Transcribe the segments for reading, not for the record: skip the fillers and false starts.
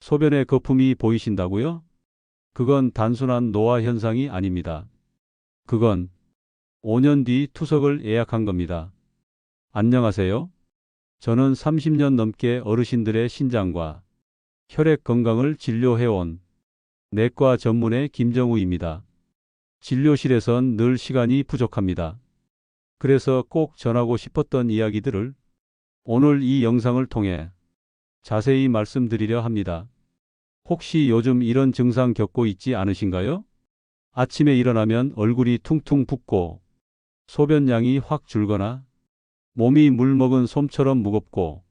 소변에 거품이 보이신다고요? 그건 단순한 노화 현상이 아닙니다. 그건 5년 뒤 투석을 예약한 겁니다. 안녕하세요. 저는 30년 넘게 어르신들의 신장과 혈액 건강을 진료해온 내과 전문의 김정우입니다. 진료실에선 늘 시간이 부족합니다. 그래서 꼭 전하고 싶었던 이야기들을 오늘 이 영상을 통해 자세히 말씀드리려 합니다. 혹시 요즘 이런 증상 겪고 있지 않으신가요? 아침에 일어나면 얼굴이 퉁퉁 붓고 소변량이 확 줄거나 몸이 물 먹은 솜처럼 무겁고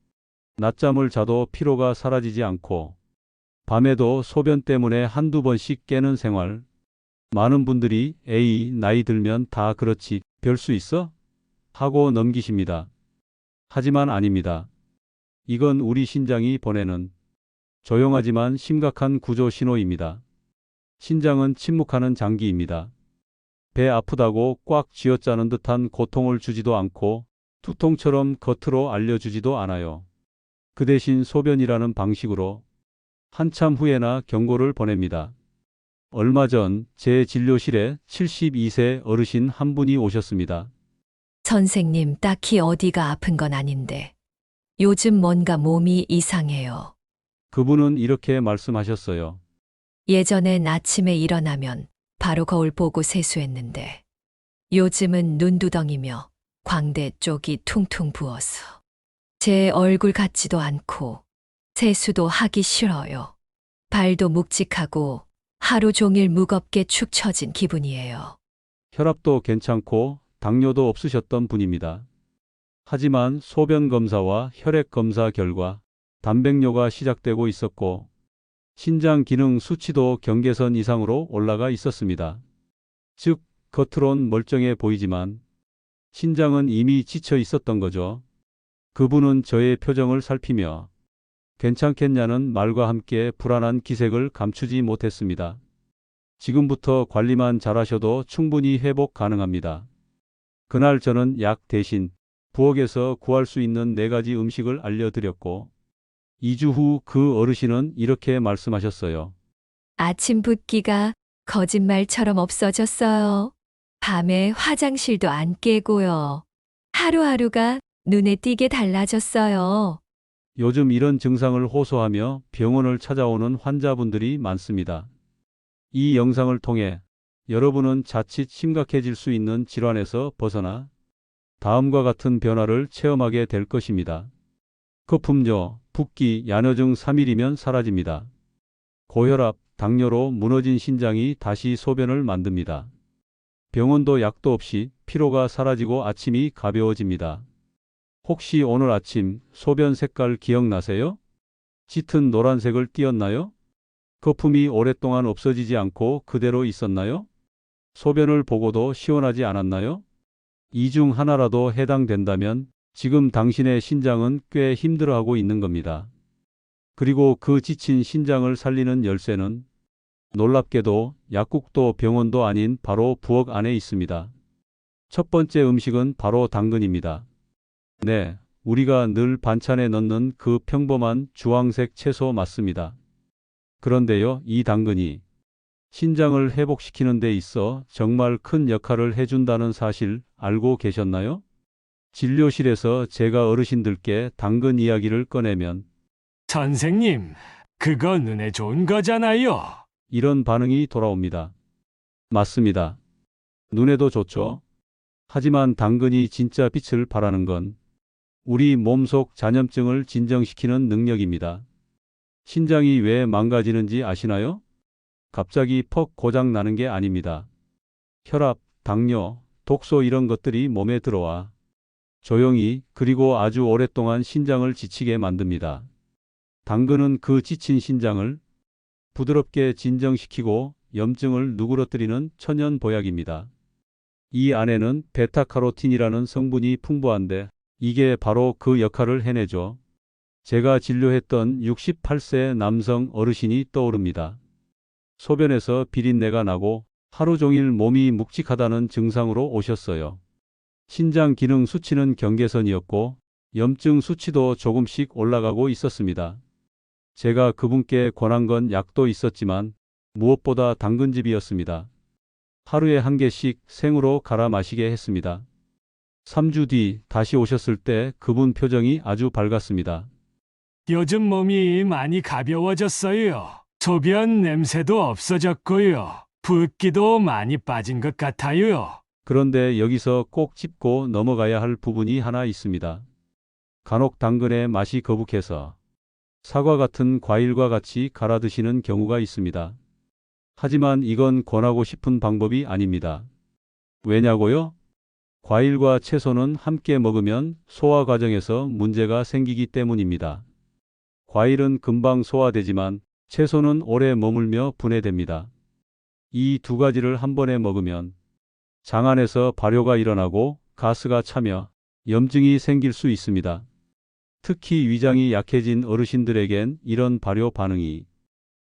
낮잠을 자도 피로가 사라지지 않고 밤에도 소변 때문에 한두 번씩 깨는 생활. 많은 분들이 에이, 나이 들면 다 그렇지, 별 수 있어? 하고 넘기십니다. 하지만 아닙니다. 이건 우리 신장이 보내는 조용하지만 심각한 구조 신호입니다. 신장은 침묵하는 장기입니다. 배 아프다고 꽉 쥐어짜는 듯한 고통을 주지도 않고 두통처럼 겉으로 알려주지도 않아요. 그 대신 소변이라는 방식으로 한참 후에나 경고를 보냅니다. 얼마 전 제 진료실에 72세 어르신 한 분이 오셨습니다. 선생님, 딱히 어디가 아픈 건 아닌데 요즘 뭔가 몸이 이상해요. 그분은 이렇게 말씀하셨어요. 예전엔 아침에 일어나면 바로 거울 보고 세수했는데 요즘은 눈두덩이며 광대 쪽이 퉁퉁 부어서 제 얼굴 같지도 않고 세수도 하기 싫어요. 발도 묵직하고 하루 종일 무겁게 축 처진 기분이에요. 혈압도 괜찮고 당뇨도 없으셨던 분입니다. 하지만 소변 검사와 혈액 검사 결과 단백뇨가 시작되고 있었고 신장 기능 수치도 경계선 이상으로 올라가 있었습니다. 즉, 겉으론 멀쩡해 보이지만 신장은 이미 지쳐 있었던 거죠. 그분은 저의 표정을 살피며 괜찮겠냐는 말과 함께 불안한 기색을 감추지 못했습니다. 지금부터 관리만 잘하셔도 충분히 회복 가능합니다. 그날 저는 약 대신 부엌에서 구할 수 있는 4가지 음식을 알려드렸고 2주 후 그 어르신은 이렇게 말씀하셨어요. 아침 붓기가 거짓말처럼 없어졌어요. 밤에 화장실도 안 깨고요. 하루하루가 눈에 띄게 달라졌어요. 요즘 이런 증상을 호소하며 병원을 찾아오는 환자분들이 많습니다. 이 영상을 통해 여러분은 자칫 심각해질 수 있는 질환에서 벗어나 다음과 같은 변화를 체험하게 될 것입니다. 거품료, 붓기, 야뇨증 3일이면 사라집니다. 고혈압, 당뇨로 무너진 신장이 다시 소변을 만듭니다. 병원도 약도 없이 피로가 사라지고 아침이 가벼워집니다. 혹시 오늘 아침 소변 색깔 기억나세요? 짙은 노란색을 띠었나요? 거품이 오랫동안 없어지지 않고 그대로 있었나요? 소변을 보고도 시원하지 않았나요? 이 중 하나라도 해당된다면 지금 당신의 신장은 꽤 힘들어하고 있는 겁니다. 그리고 그 지친 신장을 살리는 열쇠는 놀랍게도 약국도 병원도 아닌 바로 부엌 안에 있습니다. 첫 번째 음식은 바로 당근입니다. 네, 우리가 늘 반찬에 넣는 그 평범한 주황색 채소 맞습니다. 그런데요, 이 당근이 신장을 회복시키는 데 있어 정말 큰 역할을 해준다는 사실 알고 계셨나요? 진료실에서 제가 어르신들께 당근 이야기를 꺼내면 선생님, 그거 눈에 좋은 거잖아요. 이런 반응이 돌아옵니다. 맞습니다. 눈에도 좋죠. 하지만 당근이 진짜 빛을 발하는 건 우리 몸속 잔염증을 진정시키는 능력입니다. 신장이 왜 망가지는지 아시나요? 갑자기 퍽 고장 나는 게 아닙니다. 혈압, 당뇨, 독소 이런 것들이 몸에 들어와 조용히 그리고 아주 오랫동안 신장을 지치게 만듭니다. 당근은 그 지친 신장을 부드럽게 진정시키고 염증을 누그러뜨리는 천연 보약입니다. 이 안에는 베타카로틴이라는 성분이 풍부한데 이게 바로 그 역할을 해내죠. 제가 진료했던 68세 남성 어르신이 떠오릅니다. 소변에서 비린내가 나고 하루 종일 몸이 묵직하다는 증상으로 오셨어요. 신장 기능 수치는 경계선이었고 염증 수치도 조금씩 올라가고 있었습니다. 제가 그분께 권한 건 약도 있었지만 무엇보다 당근즙이었습니다. 하루에 한 개씩 생으로 갈아 마시게 했습니다. 3주 뒤 다시 오셨을 때 그분 표정이 아주 밝았습니다. 요즘 몸이 많이 가벼워졌어요. 소변 냄새도 없어졌고요. 붓기도 많이 빠진 것 같아요. 그런데 여기서 꼭 짚고 넘어가야 할 부분이 하나 있습니다. 간혹 당근의 맛이 거북해서 사과 같은 과일과 같이 갈아 드시는 경우가 있습니다. 하지만 이건 권하고 싶은 방법이 아닙니다. 왜냐고요? 과일과 채소는 함께 먹으면 소화 과정에서 문제가 생기기 때문입니다. 과일은 금방 소화되지만 채소는 오래 머물며 분해됩니다. 이 두 가지를 한 번에 먹으면 장 안에서 발효가 일어나고 가스가 차며 염증이 생길 수 있습니다. 특히 위장이 약해진 어르신들에겐 이런 발효 반응이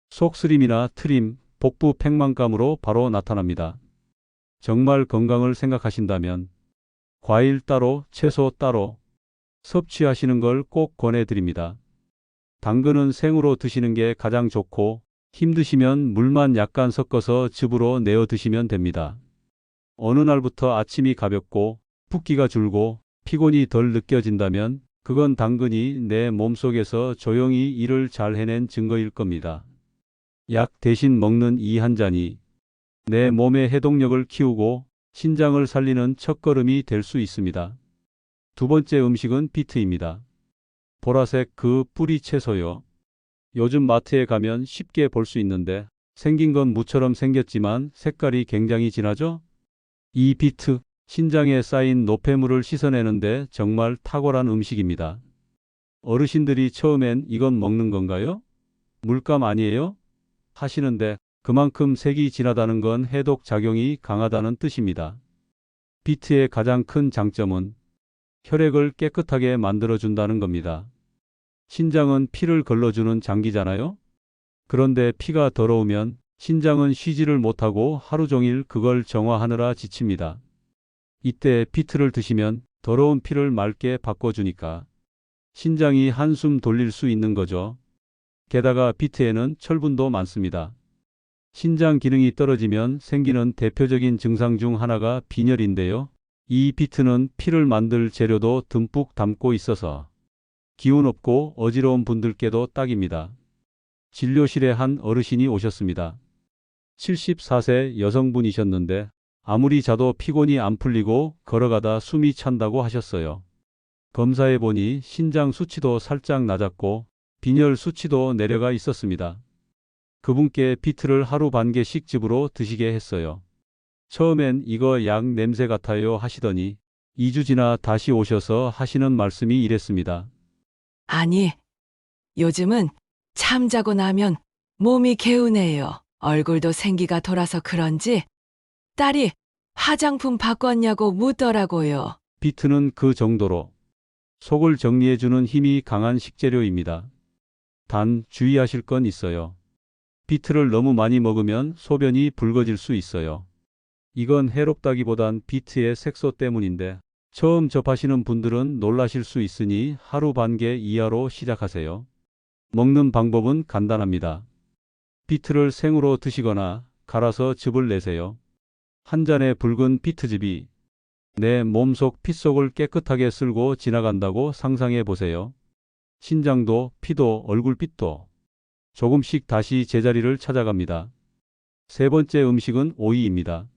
속쓰림이나 트림, 복부 팽만감으로 바로 나타납니다. 정말 건강을 생각하신다면 과일 따로, 채소 따로 섭취하시는 걸 꼭 권해드립니다. 당근은 생으로 드시는 게 가장 좋고 힘드시면 물만 약간 섞어서 즙으로 내어 드시면 됩니다. 어느 날부터 아침이 가볍고 붓기가 줄고 피곤이 덜 느껴진다면 그건 당근이 내 몸속에서 조용히 일을 잘 해낸 증거일 겁니다. 약 대신 먹는 이 한 잔이 내 몸의 해독력을 키우고 신장을 살리는 첫걸음이 될 수 있습니다. 두 번째 음식은 비트입니다. 보라색 그 뿌리 채소요. 요즘 마트에 가면 쉽게 볼 수 있는데 생긴 건 무처럼 생겼지만 색깔이 굉장히 진하죠? 이 비트, 신장에 쌓인 노폐물을 씻어내는데 정말 탁월한 음식입니다. 어르신들이 처음엔 이건 먹는 건가요? 물감 아니에요? 하시는데 그만큼 색이 진하다는 건 해독 작용이 강하다는 뜻입니다. 비트의 가장 큰 장점은 혈액을 깨끗하게 만들어준다는 겁니다. 신장은 피를 걸러주는 장기잖아요? 그런데 피가 더러우면 신장은 쉬지를 못하고 하루 종일 그걸 정화하느라 지칩니다. 이때 비트를 드시면 더러운 피를 맑게 바꿔주니까 신장이 한숨 돌릴 수 있는 거죠. 게다가 비트에는 철분도 많습니다. 신장 기능이 떨어지면 생기는 대표적인 증상 중 하나가 빈혈인데요. 이 비트는 피를 만들 재료도 듬뿍 담고 있어서 기운 없고 어지러운 분들께도 딱입니다. 진료실에 한 어르신이 오셨습니다. 74세 여성분이셨는데 아무리 자도 피곤이 안 풀리고 걸어가다 숨이 찬다고 하셨어요. 검사해 보니 신장 수치도 살짝 낮았고 빈혈 수치도 내려가 있었습니다. 그분께 비트를 하루 반 개씩 즙으로 드시게 했어요. 처음엔 이거 약 냄새 같아요 하시더니 2주 지나 다시 오셔서 하시는 말씀이 이랬습니다. 아니, 요즘은 잠자고 나면 몸이 개운해요. 얼굴도 생기가 돌아서 그런지 딸이 화장품 바꿨냐고 묻더라고요. 비트는 그 정도로 속을 정리해주는 힘이 강한 식재료입니다. 단 주의하실 건 있어요. 비트를 너무 많이 먹으면 소변이 붉어질 수 있어요. 이건 해롭다기보단 비트의 색소 때문인데 처음 접하시는 분들은 놀라실 수 있으니 하루 반 개 이하로 시작하세요. 먹는 방법은 간단합니다. 비트를 생으로 드시거나 갈아서 즙을 내세요. 한 잔의 붉은 비트즙이 내 몸속 핏속을 깨끗하게 쓸고 지나간다고 상상해 보세요. 신장도 피도 얼굴빛도 조금씩 다시 제자리를 찾아갑니다. 세 번째 음식은 오이입니다.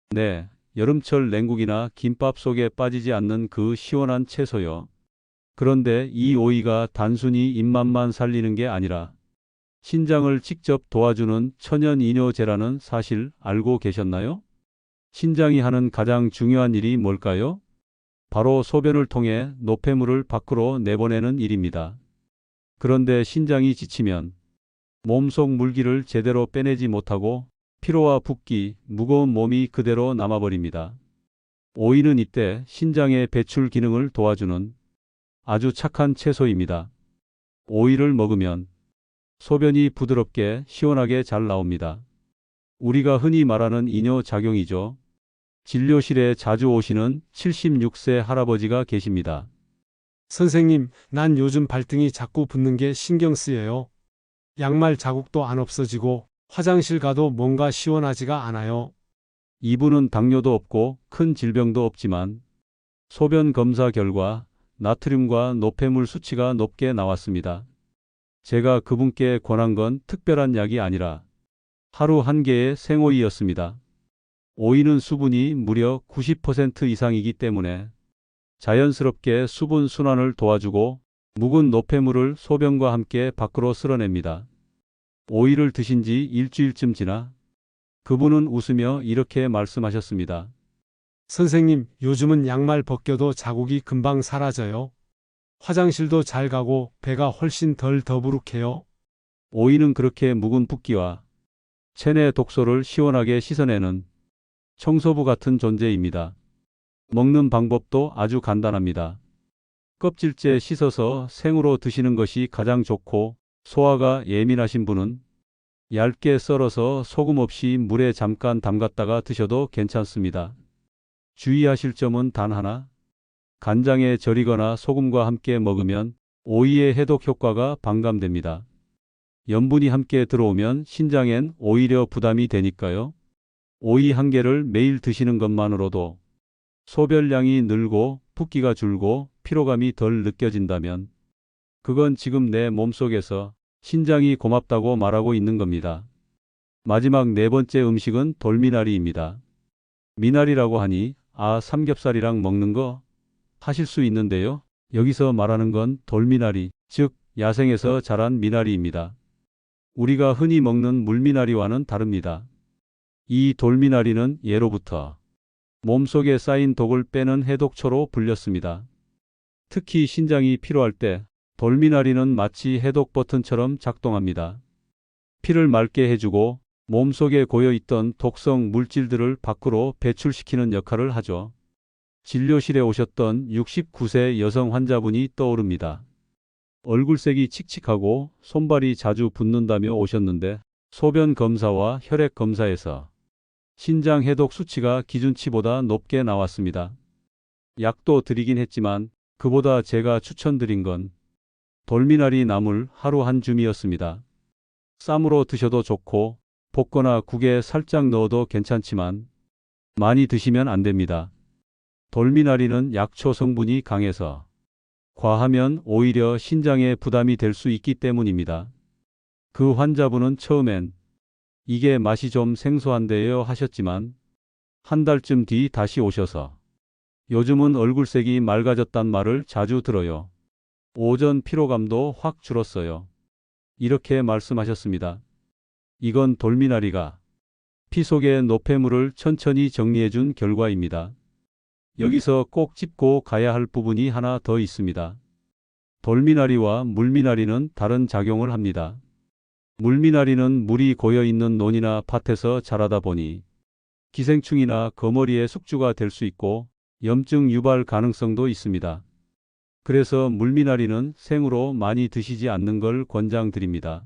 네, 여름철 냉국이나 김밥 속에 빠지지 않는 그 시원한 채소요. 그런데 이 오이가 단순히 입맛만 살리는 게 아니라 신장을 직접 도와주는 천연 이뇨제라는 사실 알고 계셨나요? 신장이 하는 가장 중요한 일이 뭘까요? 바로 소변을 통해 노폐물을 밖으로 내보내는 일입니다. 그런데 신장이 지치면 몸속 물기를 제대로 빼내지 못하고 피로와 붓기, 무거운 몸이 그대로 남아버립니다. 오이는 이때 신장의 배출 기능을 도와주는 아주 착한 채소입니다. 오이를 먹으면 소변이 부드럽게 시원하게 잘 나옵니다. 우리가 흔히 말하는 이뇨작용이죠. 진료실에 자주 오시는 76세 할아버지가 계십니다. 선생님, 난 요즘 발등이 자꾸 붓는 게 신경 쓰여요. 양말 자국도 안 없어지고 화장실 가도 뭔가 시원하지가 않아요. 이분은 당뇨도 없고 큰 질병도 없지만 소변 검사 결과 나트륨과 노폐물 수치가 높게 나왔습니다. 제가 그분께 권한 건 특별한 약이 아니라 하루 한 개의 생오이였습니다. 오이는 수분이 무려 90% 이상이기 때문에 자연스럽게 수분 순환을 도와주고 묵은 노폐물을 소변과 함께 밖으로 쓸어냅니다. 오이를 드신 지 일주일쯤 지나 그분은 웃으며 이렇게 말씀하셨습니다. 선생님, 요즘은 양말 벗겨도 자국이 금방 사라져요. 화장실도 잘 가고 배가 훨씬 덜 더부룩해요. 오이는 그렇게 묵은 붓기와 체내 독소를 시원하게 씻어내는 청소부 같은 존재입니다. 먹는 방법도 아주 간단합니다. 껍질째 씻어서 생으로 드시는 것이 가장 좋고, 소화가 예민하신 분은 얇게 썰어서 소금 없이 물에 잠깐 담갔다가 드셔도 괜찮습니다. 주의하실 점은 단 하나, 간장에 절이거나 소금과 함께 먹으면 오이의 해독 효과가 반감됩니다. 염분이 함께 들어오면 신장엔 오히려 부담이 되니까요. 오이 한 개를 매일 드시는 것만으로도 소변량이 늘고 붓기가 줄고 피로감이 덜 느껴진다면 그건 지금 내 몸속에서 신장이 고맙다고 말하고 있는 겁니다. 마지막 네 번째 음식은 돌미나리입니다. 미나리라고 하니 삼겹살이랑 먹는 거 하실 수 있는데요. 여기서 말하는 건 돌미나리, 즉 야생에서 자란 미나리입니다. 우리가 흔히 먹는 물미나리와는 다릅니다. 이 돌미나리는 예로부터 몸속에 쌓인 독을 빼는 해독초로 불렸습니다. 특히 신장이 피로할 때 돌미나리는 마치 해독 버튼처럼 작동합니다. 피를 맑게 해주고 몸속에 고여있던 독성 물질들을 밖으로 배출시키는 역할을 하죠. 진료실에 오셨던 69세 여성 환자분이 떠오릅니다. 얼굴색이 칙칙하고 손발이 자주 붓는다며 오셨는데 소변 검사와 혈액 검사에서 신장 해독 수치가 기준치보다 높게 나왔습니다. 약도 드리긴 했지만 그보다 제가 추천드린 건 돌미나리 나물 하루 한 줌이었습니다. 쌈으로 드셔도 좋고 볶거나 국에 살짝 넣어도 괜찮지만 많이 드시면 안 됩니다. 돌미나리는 약초 성분이 강해서 과하면 오히려 신장에 부담이 될 수 있기 때문입니다. 그 환자분은 처음엔 이게 맛이 좀 생소한데요 하셨지만 한 달쯤 뒤 다시 오셔서 요즘은 얼굴색이 맑아졌단 말을 자주 들어요. 오전 피로감도 확 줄었어요. 이렇게 말씀하셨습니다. 이건 돌미나리가 피 속의 노폐물을 천천히 정리해준 결과입니다. 여기서 꼭 짚고 가야 할 부분이 하나 더 있습니다. 돌미나리와 물미나리는 다른 작용을 합니다. 물미나리는 물이 고여있는 논이나 밭에서 자라다 보니 기생충이나 거머리의 숙주가 될 수 있고 염증 유발 가능성도 있습니다. 그래서 물미나리는 생으로 많이 드시지 않는 걸 권장드립니다.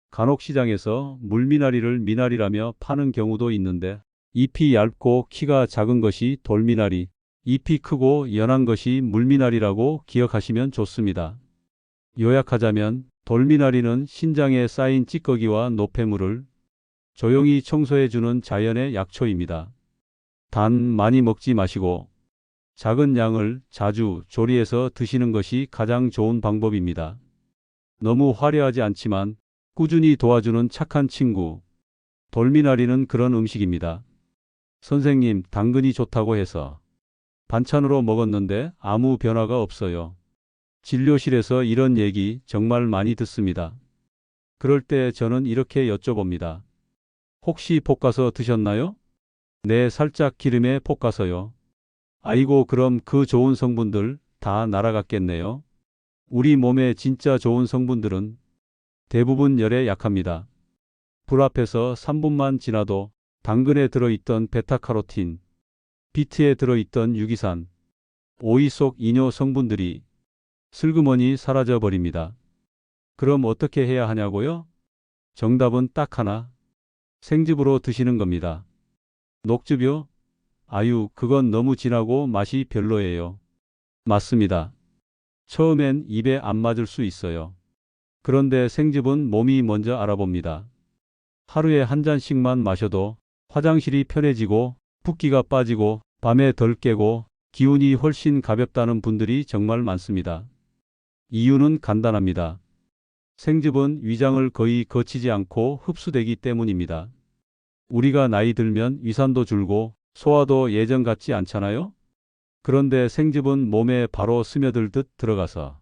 간혹 시장에서 물미나리를 미나리라며 파는 경우도 있는데 잎이 얇고 키가 작은 것이 돌미나리, 잎이 크고 연한 것이 물미나리라고 기억하시면 좋습니다. 요약하자면 돌미나리는 신장에 쌓인 찌꺼기와 노폐물을 조용히 청소해주는 자연의 약초입니다. 단 많이 먹지 마시고 작은 양을 자주 조리해서 드시는 것이 가장 좋은 방법입니다. 너무 화려하지 않지만 꾸준히 도와주는 착한 친구. 돌미나리는 그런 음식입니다. 선생님, 당근이 좋다고 해서 반찬으로 먹었는데 아무 변화가 없어요. 진료실에서 이런 얘기 정말 많이 듣습니다. 그럴 때 저는 이렇게 여쭤봅니다. 혹시 볶아서 드셨나요? 네, 살짝 기름에 볶아서요. 아이고, 그럼 그 좋은 성분들 다 날아갔겠네요. 우리 몸에 진짜 좋은 성분들은 대부분 열에 약합니다. 불 앞에서 3분만 지나도 당근에 들어있던 베타카로틴, 비트에 들어있던 유기산, 오이 속 이뇨 성분들이 슬그머니 사라져 버립니다. 그럼 어떻게 해야 하냐고요? 정답은 딱 하나. 생즙으로 드시는 겁니다. 녹즙이요? 아유, 그건 너무 진하고 맛이 별로예요. 맞습니다. 처음엔 입에 안 맞을 수 있어요. 그런데 생즙은 몸이 먼저 알아봅니다. 하루에 한 잔씩만 마셔도 화장실이 편해지고 붓기가 빠지고 밤에 덜 깨고 기운이 훨씬 가볍다는 분들이 정말 많습니다. 이유는 간단합니다. 생즙은 위장을 거의 거치지 않고 흡수되기 때문입니다. 우리가 나이 들면 위산도 줄고 소화도 예전 같지 않잖아요? 그런데 생즙은 몸에 바로 스며들듯 들어가서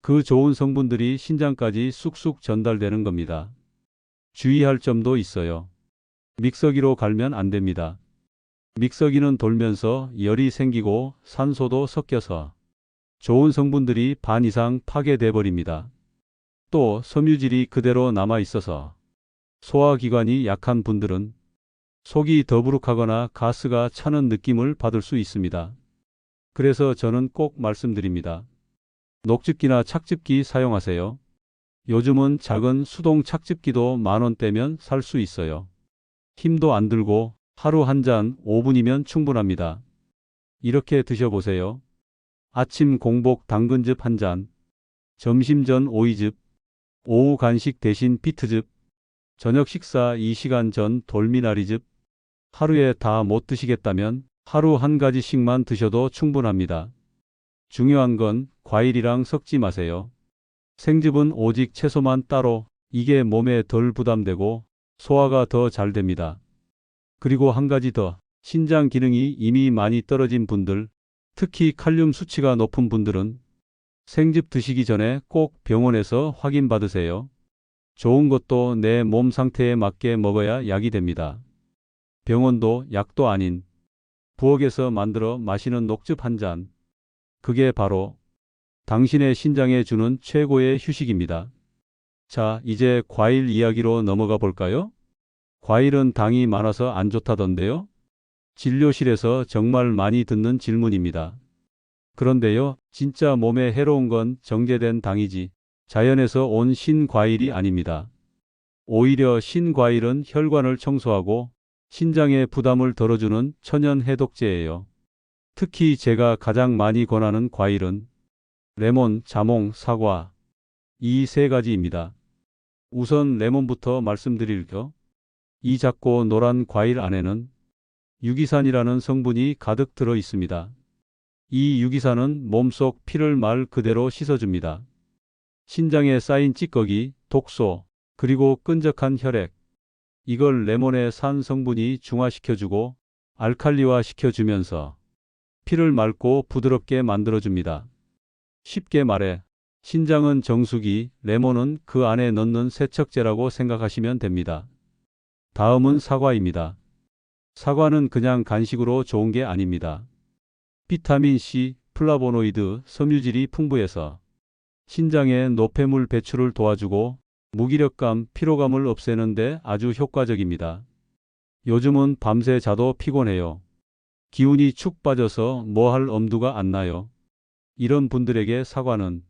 그 좋은 성분들이 신장까지 쑥쑥 전달되는 겁니다. 주의할 점도 있어요. 믹서기로 갈면 안 됩니다. 믹서기는 돌면서 열이 생기고 산소도 섞여서 좋은 성분들이 반 이상 파괴돼 버립니다. 또 섬유질이 그대로 남아 있어서 소화기관이 약한 분들은 속이 더부룩하거나 가스가 차는 느낌을 받을 수 있습니다. 그래서 저는 꼭 말씀드립니다. 녹즙기나 착즙기 사용하세요. 요즘은 작은 수동 착즙기도 10,000원대면 살 수 있어요. 힘도 안 들고 하루 한 잔 5분이면 충분합니다. 이렇게 드셔보세요. 아침 공복 당근즙 한 잔, 점심 전 오이즙, 오후 간식 대신 비트즙, 저녁 식사 2시간 전 돌미나리즙. 하루에 다 못 드시겠다면 하루 한 가지씩만 드셔도 충분합니다. 중요한 건 과일이랑 섞지 마세요. 생즙은 오직 채소만 따로, 이게 몸에 덜 부담되고 소화가 더 잘 됩니다. 그리고 한 가지 더, 신장 기능이 이미 많이 떨어진 분들, 특히 칼륨 수치가 높은 분들은 생즙 드시기 전에 꼭 병원에서 확인받으세요. 좋은 것도 내 몸 상태에 맞게 먹어야 약이 됩니다. 병원도 약도 아닌 부엌에서 만들어 마시는 녹즙 한 잔. 그게 바로 당신의 신장에 주는 최고의 휴식입니다. 자, 이제 과일 이야기로 넘어가 볼까요? 과일은 당이 많아서 안 좋다던데요? 진료실에서 정말 많이 듣는 질문입니다. 그런데요, 진짜 몸에 해로운 건 정제된 당이지 자연에서 온 신과일이 아닙니다. 오히려 신과일은 혈관을 청소하고 신장의 부담을 덜어주는 천연 해독제예요. 특히 제가 가장 많이 권하는 과일은 레몬, 자몽, 사과, 이 세 가지입니다. 우선 레몬부터 말씀드릴게요. 이 작고 노란 과일 안에는 유기산이라는 성분이 가득 들어 있습니다. 이 유기산은 몸속 피를 말 그대로 씻어줍니다. 신장에 쌓인 찌꺼기, 독소, 그리고 끈적한 혈액, 이걸 레몬의 산 성분이 중화시켜주고 알칼리화 시켜주면서 피를 맑고 부드럽게 만들어줍니다. 쉽게 말해 신장은 정수기, 레몬은 그 안에 넣는 세척제라고 생각하시면 됩니다. 다음은 사과입니다. 사과는 그냥 간식으로 좋은 게 아닙니다. 비타민C, 플라보노이드, 섬유질이 풍부해서 신장의 노폐물 배출을 도와주고 무기력감, 피로감을 없애는 데 아주 효과적입니다. 요즘은 밤새 자도 피곤해요. 기운이 축 빠져서 뭐 할 엄두가 안 나요. 이런 분들에게 사과는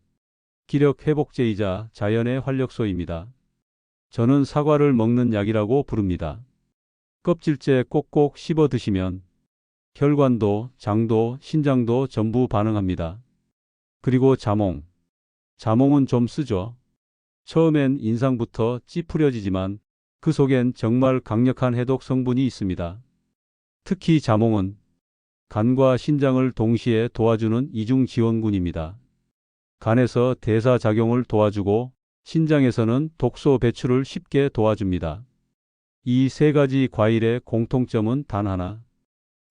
기력 회복제이자 자연의 활력소입니다. 저는 사과를 먹는 약이라고 부릅니다. 껍질째 꼭꼭 씹어 드시면 혈관도, 장도, 신장도 전부 반응합니다. 그리고 자몽. 자몽은 좀 쓰죠. 처음엔 인상부터 찌푸려지지만 그 속엔 정말 강력한 해독 성분이 있습니다. 특히 자몽은 간과 신장을 동시에 도와주는 이중 지원군입니다. 간에서 대사 작용을 도와주고 신장에서는 독소 배출을 쉽게 도와줍니다. 이 세 가지 과일의 공통점은 단 하나.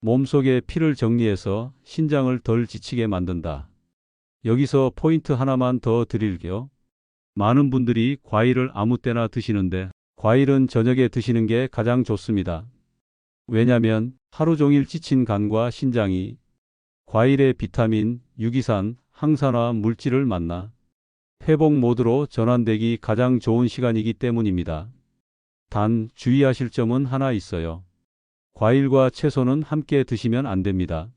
몸속의 피를 정리해서 신장을 덜 지치게 만든다. 여기서 포인트 하나만 더 드릴게요. 많은 분들이 과일을 아무 때나 드시는데 과일은 저녁에 드시는 게 가장 좋습니다. 왜냐면 하루 종일 지친 간과 신장이 과일의 비타민, 유기산, 항산화 물질을 만나 회복 모드로 전환되기 가장 좋은 시간이기 때문입니다. 단 주의하실 점은 하나 있어요. 과일과 채소는 함께 드시면 안 됩니다.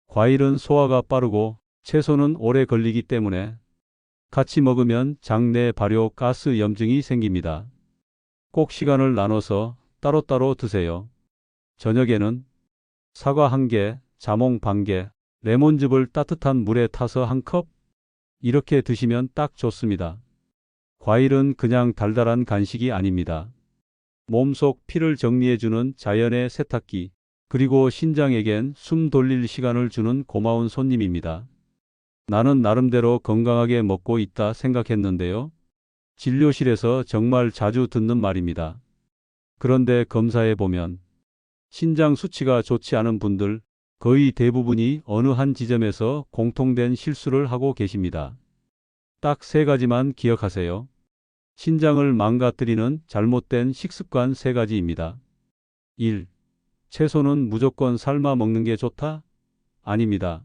과일은 소화가 빠르고 채소는 오래 걸리기 때문에 같이 먹으면 장내 발효 가스 염증이 생깁니다. 꼭 시간을 나눠서 따로따로 드세요. 저녁에는 사과 1개, 자몽 반 개, 레몬즙을 따뜻한 물에 타서 1컵, 이렇게 드시면 딱 좋습니다. 과일은 그냥 달달한 간식이 아닙니다. 몸속 피를 정리해주는 자연의 세탁기, 그리고 신장에겐 숨 돌릴 시간을 주는 고마운 손님입니다. 나는 나름대로 건강하게 먹고 있다 생각했는데요. 진료실에서 정말 자주 듣는 말입니다. 그런데 검사해 보면 신장 수치가 좋지 않은 분들 거의 대부분이 어느 한 지점에서 공통된 실수를 하고 계십니다. 딱 세 가지만 기억하세요. 신장을 망가뜨리는 잘못된 식습관 세 가지입니다. 1. 채소는 무조건 삶아 먹는 게 좋다? 아닙니다.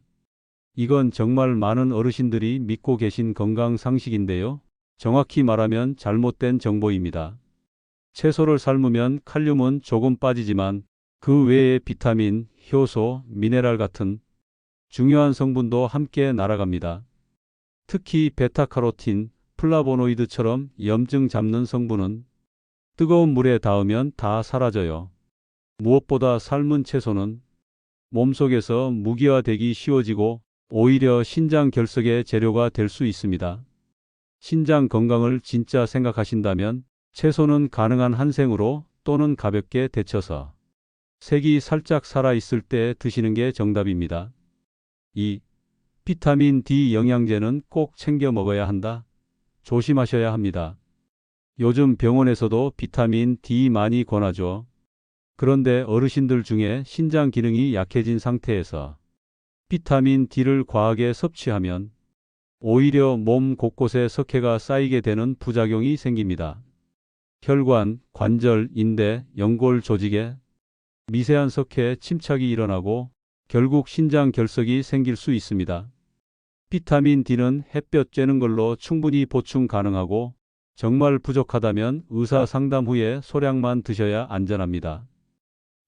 이건 정말 많은 어르신들이 믿고 계신 건강 상식인데요. 정확히 말하면 잘못된 정보입니다. 채소를 삶으면 칼륨은 조금 빠지지만 그 외에 비타민, 효소, 미네랄 같은 중요한 성분도 함께 날아갑니다. 특히 베타카로틴, 플라보노이드처럼 염증 잡는 성분은 뜨거운 물에 닿으면 다 사라져요. 무엇보다 삶은 채소는 몸속에서 무기화되기 쉬워지고 오히려 신장 결석의 재료가 될 수 있습니다. 신장 건강을 진짜 생각하신다면 채소는 가능한 한 생으로 또는 가볍게 데쳐서 색이 살짝 살아있을 때 드시는 게 정답입니다. 2. 비타민 D 영양제는 꼭 챙겨 먹어야 한다. 조심하셔야 합니다. 요즘 병원에서도 비타민 D 많이 권하죠. 그런데 어르신들 중에 신장 기능이 약해진 상태에서 비타민 D를 과하게 섭취하면 오히려 몸 곳곳에 석회가 쌓이게 되는 부작용이 생깁니다. 혈관, 관절, 인대, 연골 조직에 미세한 석회 침착이 일어나고 결국 신장 결석이 생길 수 있습니다. 비타민 D는 햇볕 쬐는 걸로 충분히 보충 가능하고 정말 부족하다면 의사 상담 후에 소량만 드셔야 안전합니다.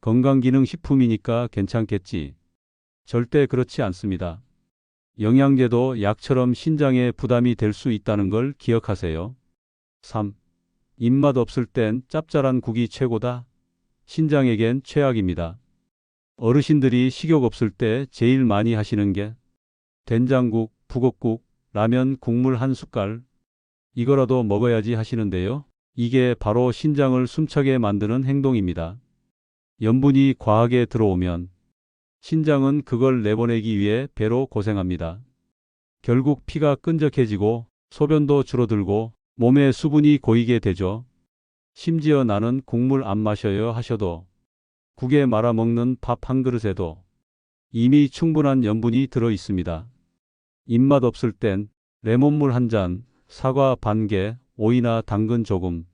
건강기능식품이니까 괜찮겠지. 절대 그렇지 않습니다. 영양제도 약처럼 신장에 부담이 될 수 있다는 걸 기억하세요. 3. 입맛 없을 땐 짭짤한 국이 최고다. 신장에겐 최악입니다. 어르신들이 식욕 없을 때 제일 많이 하시는 게 된장국, 북엇국, 라면 국물 한 숟갈 이거라도 먹어야지 하시는데요. 이게 바로 신장을 숨차게 만드는 행동입니다. 염분이 과하게 들어오면 신장은 그걸 내보내기 위해 배로 고생합니다. 결국 피가 끈적해지고 소변도 줄어들고 몸에 수분이 고이게 되죠. 심지어 나는 국물 안 마셔요 하셔도 국에 말아 먹는 밥 한 그릇에도 이미 충분한 염분이 들어 있습니다. 입맛 없을 땐 레몬물 한 잔, 사과 반 개, 오이나 당근 조금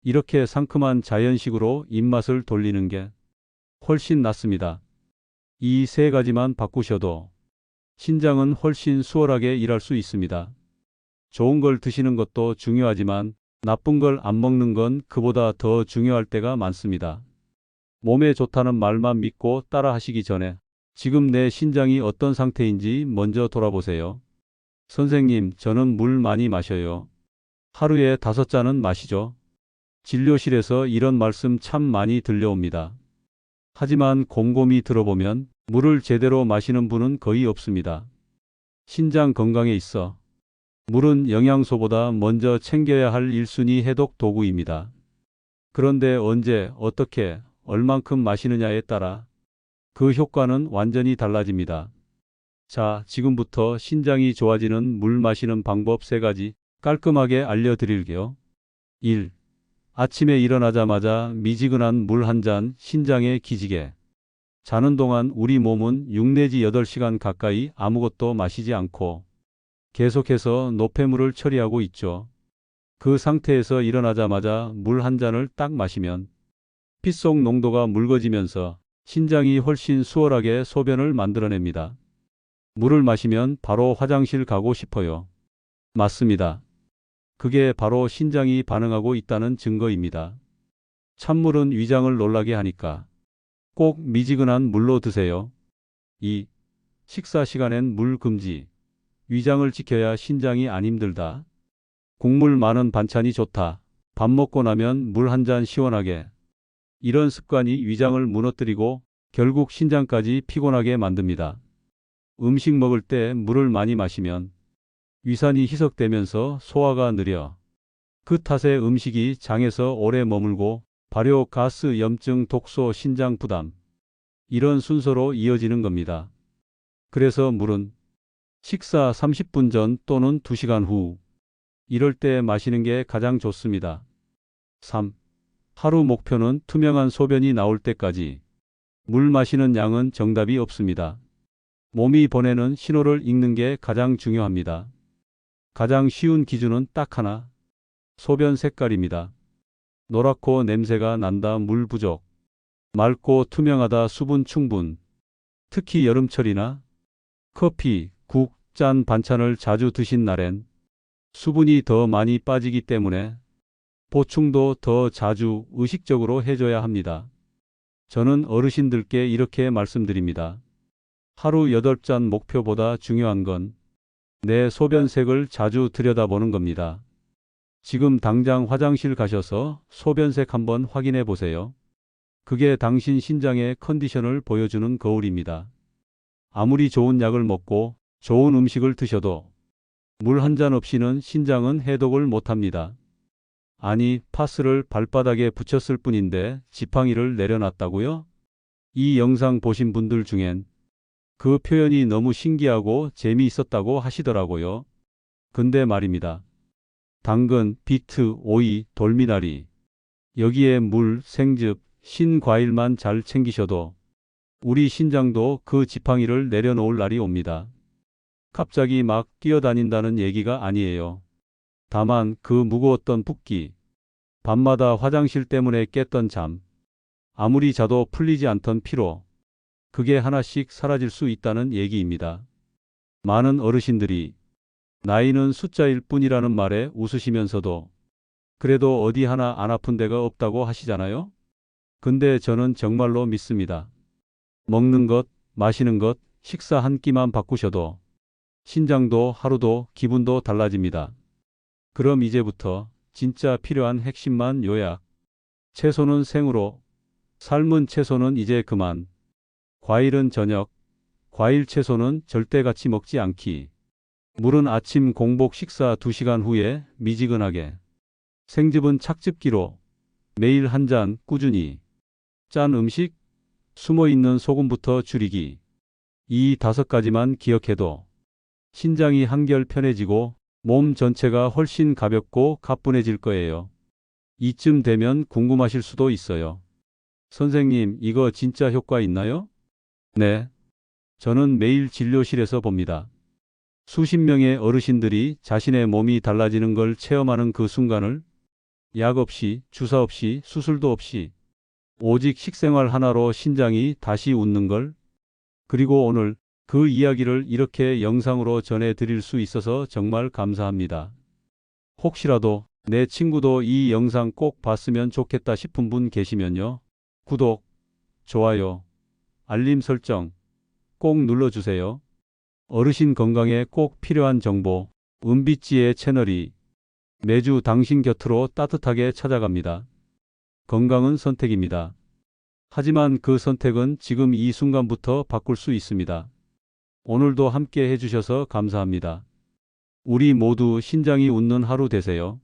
이렇게 상큼한 자연식으로 입맛을 돌리는 게 훨씬 낫습니다. 이 세 가지만 바꾸셔도 신장은 훨씬 수월하게 일할 수 있습니다. 좋은 걸 드시는 것도 중요하지만 나쁜 걸 안 먹는 건 그보다 더 중요할 때가 많습니다. 몸에 좋다는 말만 믿고 따라 하시기 전에 지금 내 신장이 어떤 상태인지 먼저 돌아보세요. 선생님, 저는 물 많이 마셔요. 하루에 5잔은 마시죠. 진료실에서 이런 말씀 참 많이 들려옵니다. 하지만 곰곰이 들어보면 물을 제대로 마시는 분은 거의 없습니다. 신장 건강에 있어 물은 영양소보다 먼저 챙겨야 할 1순위 해독 도구입니다. 그런데 언제, 어떻게, 얼만큼 마시느냐에 따라 그 효과는 완전히 달라집니다. 자, 지금부터 신장이 좋아지는 물 마시는 방법 3가지 깔끔하게 알려드릴게요. 1. 아침에 일어나자마자 미지근한 물 한 잔 신장에 기지개. 자는 동안 우리 몸은 6 내지 8시간 가까이 아무것도 마시지 않고 계속해서 노폐물을 처리하고 있죠. 그 상태에서 일어나자마자 물 한 잔을 딱 마시면 피 속 농도가 묽어지면서 신장이 훨씬 수월하게 소변을 만들어냅니다. 물을 마시면 바로 화장실 가고 싶어요. 맞습니다. 그게 바로 신장이 반응하고 있다는 증거입니다. 찬물은 위장을 놀라게 하니까 꼭 미지근한 물로 드세요. 2. 식사 시간엔 물 금지. 위장을 지켜야 신장이 안 힘들다. 국물 많은 반찬이 좋다. 밥 먹고 나면 물 한 잔 시원하게. 이런 습관이 위장을 무너뜨리고 결국 신장까지 피곤하게 만듭니다. 음식 먹을 때 물을 많이 마시면 위산이 희석되면서 소화가 느려 그 탓에 음식이 장에서 오래 머물고 발효, 가스, 염증, 독소, 신장 부담 이런 순서로 이어지는 겁니다. 그래서 물은 식사 30분 전 또는 2시간 후 이럴 때 마시는 게 가장 좋습니다. 3. 하루 목표는 투명한 소변이 나올 때까지. 물 마시는 양은 정답이 없습니다. 몸이 보내는 신호를 읽는 게 가장 중요합니다. 가장 쉬운 기준은 딱 하나. 소변 색깔입니다. 노랗고 냄새가 난다 물 부족. 맑고 투명하다 수분 충분. 특히 여름철이나 커피, 국, 짠 반찬을 자주 드신 날엔 수분이 더 많이 빠지기 때문에 보충도 더 자주 의식적으로 해줘야 합니다. 저는 어르신들께 이렇게 말씀드립니다. 하루 8잔 목표보다 중요한 건 내 소변색을 자주 들여다보는 겁니다. 지금 당장 화장실 가셔서 소변색 한번 확인해 보세요. 그게 당신 신장의 컨디션을 보여주는 거울입니다. 아무리 좋은 약을 먹고 좋은 음식을 드셔도 물 한 잔 없이는 신장은 해독을 못합니다. 아니, 파스를 발바닥에 붙였을 뿐인데 지팡이를 내려놨다고요? 이 영상 보신 분들 중엔 그 표현이 너무 신기하고 재미있었다고 하시더라고요. 근데 말입니다. 당근, 비트, 오이, 돌미나리 여기에 물, 생즙, 신과일만 잘 챙기셔도 우리 신장도 그 지팡이를 내려놓을 날이 옵니다. 갑자기 막 뛰어다닌다는 얘기가 아니에요. 다만 그 무거웠던 붓기, 밤마다 화장실 때문에 깼던 잠, 아무리 자도 풀리지 않던 피로, 그게 하나씩 사라질 수 있다는 얘기입니다. 많은 어르신들이 나이는 숫자일 뿐이라는 말에 웃으시면서도 그래도 어디 하나 안 아픈 데가 없다고 하시잖아요? 근데 저는 정말로 믿습니다. 먹는 것, 마시는 것, 식사 한 끼만 바꾸셔도 신장도 하루도 기분도 달라집니다. 그럼 이제부터 진짜 필요한 핵심만 요약. 채소는 생으로, 삶은 채소는 이제 그만. 과일은 저녁, 과일 채소는 절대 같이 먹지 않기. 물은 아침 공복 식사 2시간 후에 미지근하게. 생즙은 착즙기로 매일 한 잔 꾸준히. 짠 음식, 숨어있는 소금부터 줄이기. 이 5가지만 기억해도 신장이 한결 편해지고 몸 전체가 훨씬 가볍고 가뿐해질 거예요. 이쯤 되면 궁금하실 수도 있어요. 선생님, 이거 진짜 효과 있나요? 네. 저는 매일 진료실에서 봅니다. 수십 명의 어르신들이 자신의 몸이 달라지는 걸 체험하는 그 순간을 약 없이, 주사 없이, 수술도 없이 오직 식생활 하나로 신장이 다시 웃는 걸. 그리고 오늘 그 이야기를 이렇게 영상으로 전해드릴 수 있어서 정말 감사합니다. 혹시라도 내 친구도 이 영상 꼭 봤으면 좋겠다 싶은 분 계시면요. 구독, 좋아요, 알림 설정 꼭 눌러주세요. 어르신 건강에 꼭 필요한 정보, 은빛지의 채널이 매주 당신 곁으로 따뜻하게 찾아갑니다. 건강은 선택입니다. 하지만 그 선택은 지금 이 순간부터 바꿀 수 있습니다. 오늘도 함께 해주셔서 감사합니다. 우리 모두 신장이 웃는 하루 되세요.